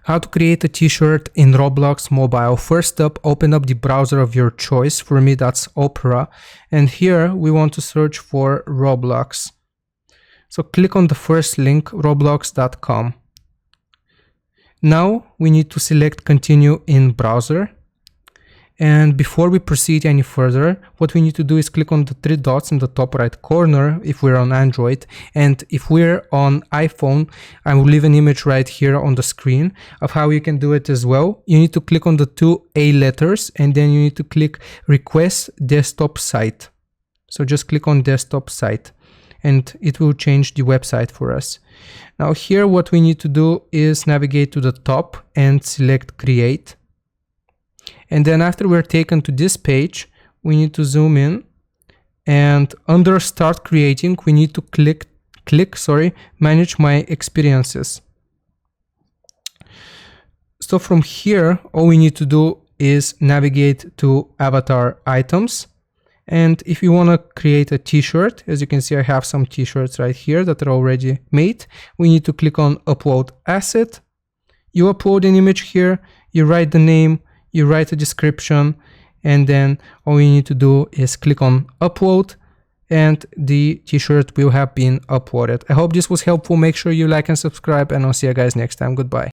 How to create a t-shirt in Roblox mobile. First up, open up the browser of your choice. For me, that's Opera. And here we want to search for Roblox. So click on the first link, roblox.com. Now we need to select continue in browser. And before we proceed any further, what we need to do is click on the three dots in the top right corner if we're on Android. And if we're on iPhone, I will leave an image right here on the screen of how you can do it as well. You need to click on the two A letters and then you need to click request desktop site. So just click on desktop site and it will change the website for us. Now here what we need to do is navigate to the top and select create. And then after we're taken to this page, we need to zoom in and under start creating, we need to click manage my experiences. So from here, all we need to do is navigate to avatar items. And if you want to create a t-shirt, as you can see, I have some t-shirts right here that are already made. We need to click on upload asset. You upload an image here, you write the name, you write a description, and then all you need to do is click on upload and the t-shirt will have been uploaded. I hope this was helpful. Make sure you like and subscribe and I'll see you guys next time. Goodbye.